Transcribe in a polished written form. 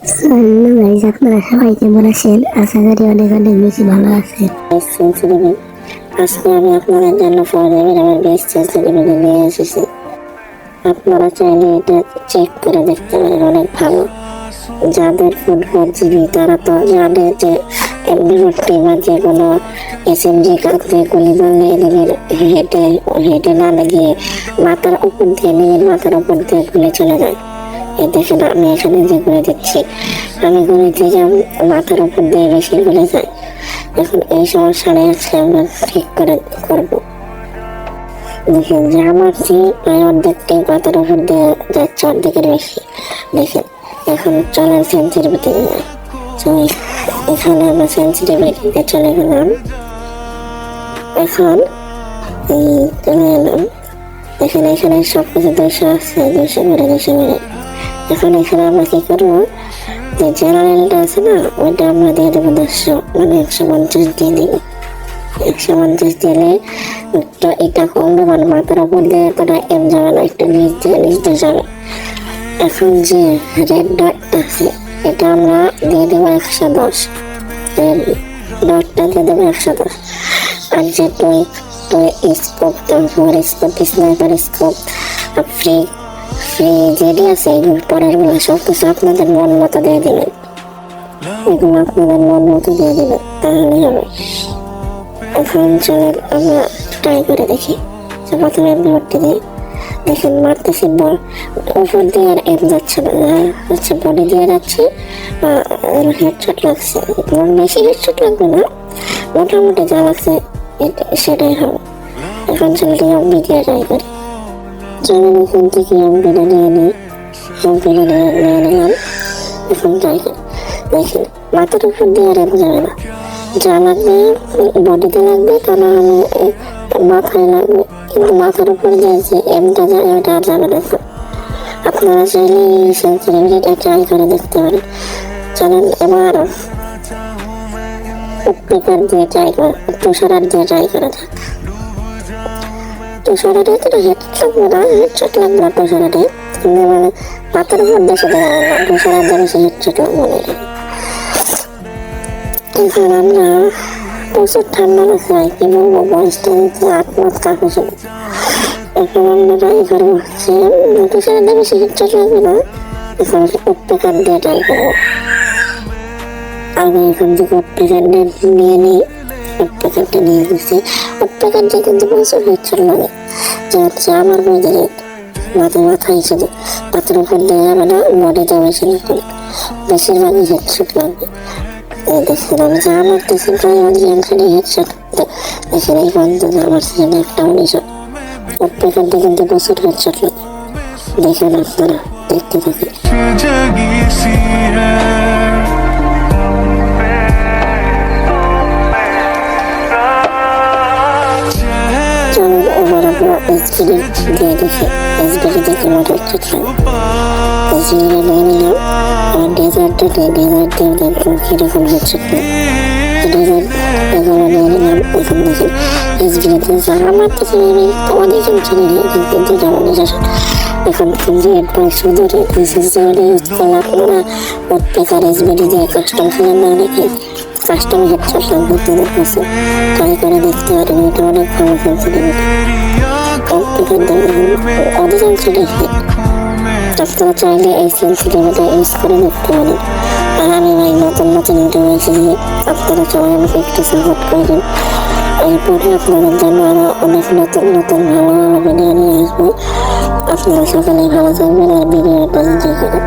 Guys, আপনারা সবাই কেমন আছেন? আশা করি অনেক অনেক বেশি ভালো আছেন। আজকে আমি আপনাদের জন্য আমার বেস্ট সেন্সিটিভিটি নিয়ে এসেছি। আপনারা চাইলে এটা চেক করে দেখতে পারেন, অনেক ভালো। যাদের ফোন 4GB তারা তো জানে যে এমবি40 বা যে কোনো এসএমজি কাঁদতে গুলি মারলে এদের হেঁটে না লাগিয়ে মাথার উপর দিয়ে নিজের মাথার উপর দিয়ে গুলি চলে যায়। দেখেন, আমি এখানে যে করে দিচ্ছি, আমি গুলিতে যে মাথার উপর দিয়ে বেশি গুলি যায়। এখন এই সমস্যাটা আজকে আমরা ঠিক করে করবো। দেখেন, যে আমার যে প্রায় অর্ধেকটি মাথার উপর দিয়ে যাচ্ছে, অর্ধেকের বেশি। দেখেন, এখন চলেন সেন্সিটিভিটি নিয়ে। এখানে আমরা সেন্সিটিভিটিতে চলে গেলাম। এখন চলে এলাম। দেখেন, এখানে সবকিছু 200 আছে, 200 করে 200 করে। এখন এখানে আমরা কি করবো, যে জেনারেলটা আছে না, ওইটা আমরা দিয়ে দেবো 100, মানে 150 দিয়ে দিব। 150 দিলে এটা কমবে, মানে মাথার উপর দিয়ে এতটা এম যাবে না, একটু নিচ দিয়ে যাবে। এখন যে রেড ডটটা আছে, এটা আমরা দিয়ে দেবো 110, ডটটা দিয়ে দেবো 110। আর যে স্কোপ, তারপর স্কোপ, স্নাইপার স্কোপ, ফ্রি যেটি আছে, এগুলো পরের গুলো সব কিছু আপনাদের মন মতো দিয়ে দেবেন। এগুলো আপনাদের মন মতো দিয়ে দেবেন, তাহলে হবে। এখন চলেন আমরা ট্রাই করে দেখি। প্রথমে এমবি40 দিয়ে দেখেন মারতেছি, উপর দিয়ে আর এম যাচ্ছে না, হচ্ছে বডি দিয়ে যাচ্ছে, হেডশট লাগছে। বেশি হেডশট লাগবে না, মোটামুটি যা লাগছে সেটাই হবে। এখন চলে এমবি দিয়ে ট্রাই করি। চলেন এখান থেকে এমবিটা নিয়ে নিলাম। এখন ট্রাই করি। দেখেন, মাথার উপর দিয়ে আর এম যাবে না, যা লাগবে বডিতে লাগবে, তা না হলে মাথায় লাগবে। কিন্তু মাথার উপর দিয়ে যে এমটা যায় ওটা আর যাবে না। আপনারা চাইলে এই সেন্সিটিভিটিটা ট্রাই করে দেখতে পারেন। চলেন এবার স্পিকার দিয়ে ট্রাই করে, তুষারার দিয়ে ট্রাই করা যাক। তুষারারে তো হেডশট লাগবে না, হেডশট লাগবে না তুষারারে, কিন্তু মানে মাথার উপর দিয়ে সেটা যাবে না, তুষারার দিয়ে বেশি হেডশট লাগবে না। এখন আমরা প্রচুর ঠান্ডা লাগছে, কি বলবো, বয়সটা হচ্ছে 8 মাস কাকু ছিল। এখন আমরা ট্রাই করবো হচ্ছে তুষারারে বেশি হেডশট লাগবে না, এখন স্পিকার দিয়ে ট্রাই করবো। আমি এখন থেকে স্পিকার নিয়ে নিই, স্পিকারটা নিয়ে গেছি। স্পিকার দিয়ে কিন্তু প্রচুর হেডশট লাগে, যে হচ্ছে আমার বইতে মাথায় শুধু মাথার উপর দিয়ে যাবে না, বডিতে বেশি লাগবে, বেশিরভাগই হেডশট লাগবে। দেখেন, আমি যা মারতেছি প্রায় অধিকাংশই হেডশট। দেখেন, এই পর্যন্ত যা মারছি সেটা একটা 19। স্পিকার দিয়ে কিন্তু প্রচুর হেডশট লাগে। দেখেন, আপনারা দেখতে থাকেন। এবার আমরা এইচডি দিয়ে দেখি, এইচডি দেখে আমার হেডশট লাগে। এইচডি নিয়ে নিলাম। আর ডেজার্টটা ডেজার্ট দিয়ে দেখবো কিরকম হেডশট লাগে। ডেজার্ট এগুলো নিয়ে নিলাম। এখন দেখেন এইচডিতে যা মারতেছি আমি অনেক ছেড়ে দিই, কিন্তু যেমন এখন রেড বা শুধু এসএসডি ইউজ করলে আপনারা প্রত্যেকের এইচডি দিয়ে কাস্টম খেলেন না, অনেকে কাস্টম হেডশট লাগবে, তাদের কাছে ট্রাই করে দেখতে পারেন। এটা অনেক ভালো সেন্সিটিভিটি, অধিকাংশ দেখে আপনারা চাইলে এই সেন্সিটিভিটি ইউজ করে দেখতে পারেন। আর আমি ভাই নতুন ইউটিউবে এসেছি, আপনারা সবাই আমাকে একটু সাপোর্ট করবেন। এরপরে আপনাদের জন্য আরো অনেক নতুন ভালো ভালো ভিডিও নিয়ে আসবো। আপনারা সকলেই ভালো থাকবেন আর ভিডিওটা এনজয় করেন।